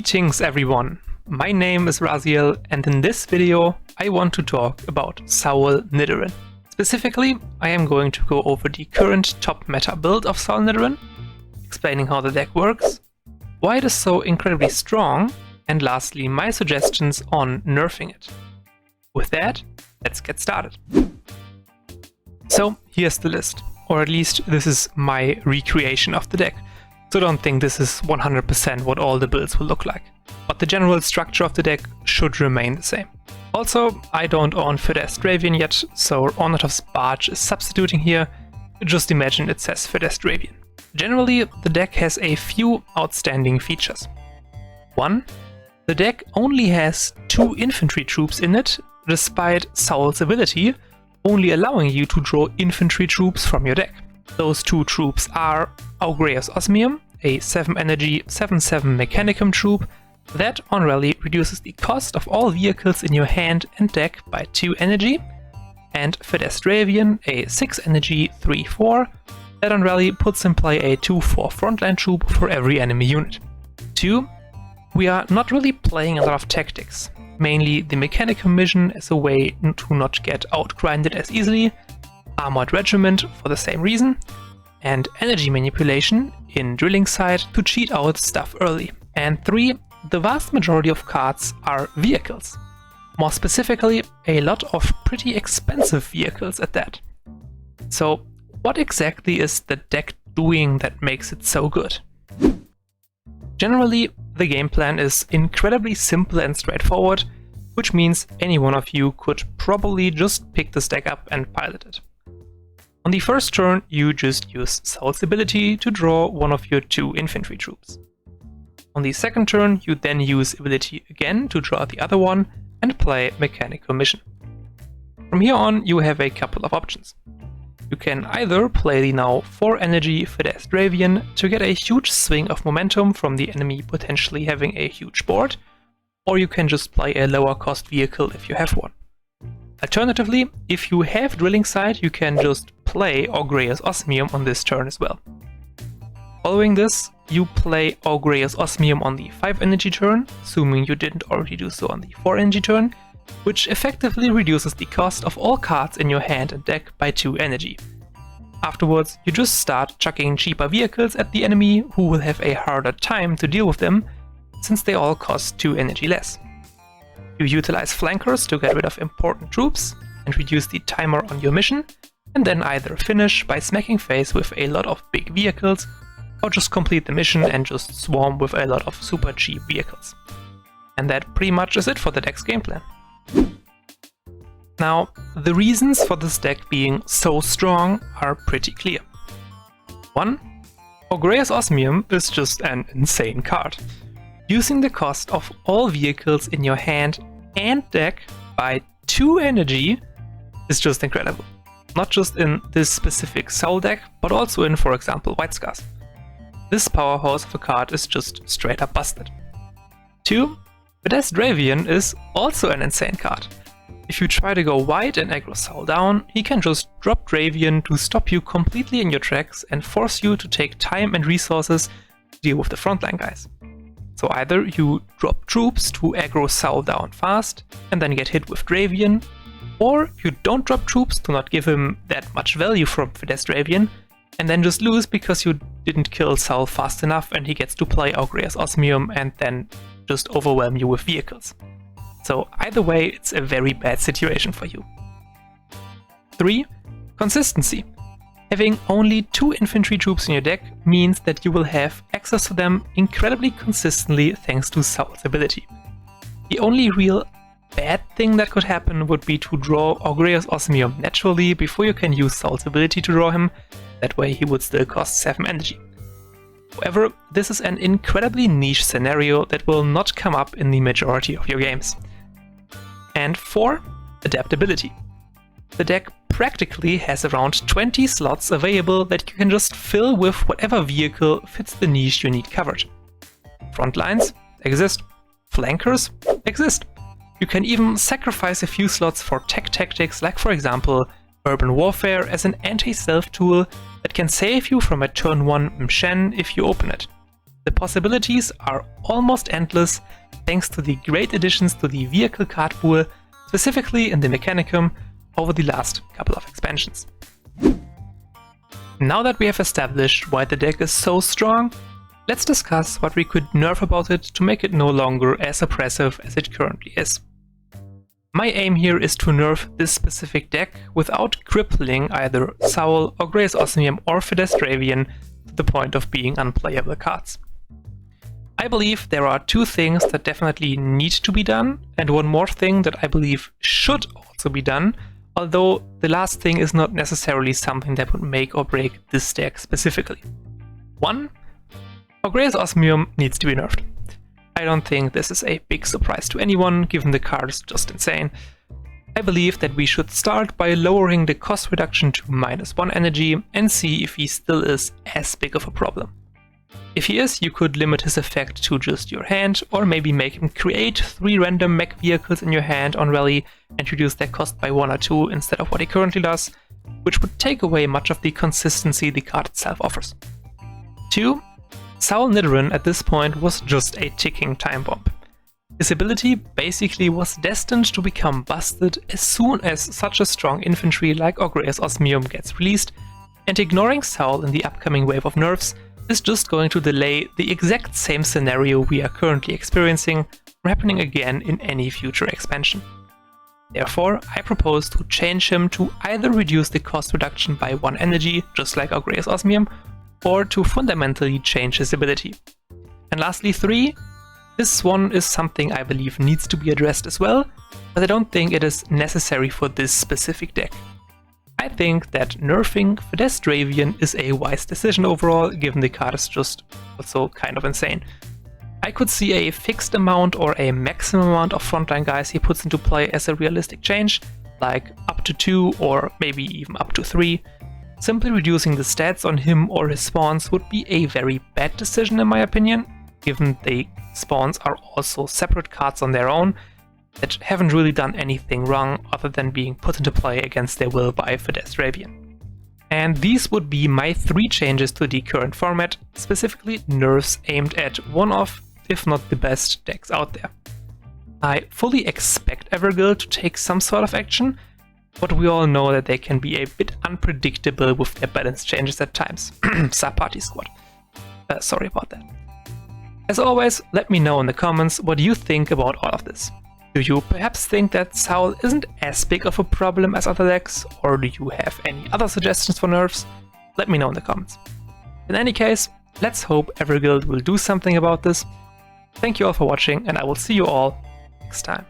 Greetings everyone, my name is Raziel and in this video I want to talk about Saul Nidoran. Specifically, I am going to go over the current top meta build of Saul Nidoran, explaining how the deck works, why it is so incredibly strong, and lastly my suggestions on nerfing it. With that, let's get started. So here's the list, or at least this is my recreation of the deck. So don't think this is 100% what all the builds will look like. But the general structure of the deck should remain the same. Also, I don't own Raziel yet, so Ornatov's Barge is substituting here. Just imagine it says Raziel. Generally, the deck has a few outstanding features. 1. The deck only has 2 infantry troops in it, despite Saul's ability only allowing you to draw infantry troops from your deck. Those 2 troops are Augreus Osmium, a 7 energy 7/7 Mechanicum troop that on rally reduces the cost of all vehicles in your hand and deck by 2 energy, and Raziel, a 6 energy 3/4 that on rally puts in play a 2/4 frontline troop for every enemy unit. 2. We are not really playing a lot of tactics, mainly the Mechanicum mission as a way to not get outgrinded as easily, Armored Regiment for the same reason, and Energy Manipulation in Drilling Side to cheat out stuff early. And 3. The vast majority of cards are vehicles. More specifically, a lot of pretty expensive vehicles at that. So what exactly is the deck doing that makes it so good? Generally, the game plan is incredibly simple and straightforward, which means any one of you could probably just pick this deck up and pilot it. On the first turn, you just use Saul's ability to draw one of your 2 infantry troops. On the second turn, you then use ability again to draw the other one and play Mechanical Mission. From here on, you have a couple of options. You can either play the now 4 energy Raziel to get a huge swing of momentum from the enemy potentially having a huge board, or you can just play a lower cost vehicle if you have one. Alternatively, if you have Drilling Side, you can just play Augreus Osmium on this turn as well. Following this, you play Augreus Osmium on the 5 energy turn, assuming you didn't already do so on the 4 energy turn, which effectively reduces the cost of all cards in your hand and deck by 2 energy. Afterwards, you just start chucking cheaper vehicles at the enemy who will have a harder time to deal with them, since they all cost 2 energy less. You utilize flankers to get rid of important troops and reduce the timer on your mission, and then either finish by smacking face with a lot of big vehicles, or just complete the mission and just swarm with a lot of super cheap vehicles. And that pretty much is it for the deck's game plan. Now, the reasons for this deck being so strong are pretty clear. 1. Augreus Osmium is just an insane card. Using the cost of all vehicles in your hand and deck by 2 energy is just incredible. Not just in this specific Saul deck, but also in, for example, White Scars. This powerhouse of a card is just straight up busted. 2. Raziel is also an insane card. If you try to go wide and aggro Saul down, he can just drop Raziel to stop you completely in your tracks and force you to take time and resources to deal with the frontline guys. So either you drop troops to aggro Saul down fast and then get hit with Raziel, or you don't drop troops to not give him that much value from Raziel and then just lose because you didn't kill Saul fast enough and he gets to play Augreus Osmium and then just overwhelm you with vehicles. So either way, it's a very bad situation for you. 3. Consistency. Having only 2 infantry troops in your deck means that you will have access to them incredibly consistently thanks to Saul's ability. The only real bad thing that could happen would be to draw Augreus Osmium naturally before you can use Saul's ability to draw him. That way he would still cost 7 energy. However, this is an incredibly niche scenario that will not come up in the majority of your games. And 4. Adaptability. The deck practically has around 20 slots available that you can just fill with whatever vehicle fits the niche you need covered. Frontlines exist. Flankers exist. You can even sacrifice a few slots for tech tactics, like for example Urban Warfare as an anti-stealth tool that can save you from a turn 1 Mshen if you open it. The possibilities are almost endless thanks to the great additions to the vehicle card pool, specifically in the Mechanicum, over the last couple of expansions. Now that we have established why the deck is so strong, let's discuss what we could nerf about it to make it no longer as oppressive as it currently is. My aim here is to nerf this specific deck without crippling either Saul or Grey's Osmium or Fedestravian to the point of being unplayable cards. I believe there are two things that definitely need to be done, and one more thing that I believe should also be done, although the last thing is not necessarily something that would make or break this deck specifically. 1. Grey's Osmium needs to be nerfed. I don't think this is a big surprise to anyone, given the card is just insane. I believe that we should start by lowering the cost reduction to -1 energy and see if he still is as big of a problem. If he is, you could limit his effect to just your hand, or maybe make him create 3 random mech vehicles in your hand on rally and reduce their cost by 1 or 2 instead of what he currently does, which would take away much of the consistency the card itself offers. 2. Saul Nidoran at this point was just a ticking time bomb. His ability basically was destined to become busted as soon as such a strong infantry like Grey's Osmium gets released, and ignoring Saul in the upcoming wave of nerfs is just going to delay the exact same scenario we are currently experiencing from happening again in any future expansion. Therefore, I propose to change him to either reduce the cost reduction by 1 energy, just like Grey's Osmium, or to fundamentally change his ability. And lastly, 3. This one is something I believe needs to be addressed as well, but I don't think it is necessary for this specific deck. I think that nerfing Fedestravian is a wise decision overall, given the card is just also kind of insane. I could see a fixed amount or a maximum amount of frontline guys he puts into play as a realistic change, like up to 2 or maybe even up to 3. Simply reducing the stats on him or his spawns would be a very bad decision in my opinion, given the spawns are also separate cards on their own that haven't really done anything wrong other than being put into play against their will by Fedestravian. And these would be my 3 changes to the current format, specifically nerfs aimed at one of, if not the best, decks out there. I fully expect Everguild to take some sort of action, but we all know that they can be a bit unpredictable with their balance changes at times. Sub-party squad. Sorry about that. As always, let me know in the comments what you think about all of this. Do you perhaps think that Saul isn't as big of a problem as other decks, or do you have any other suggestions for nerfs? Let me know in the comments. In any case, let's hope Everguild will do something about this. Thank you all for watching, and I will see you all next time.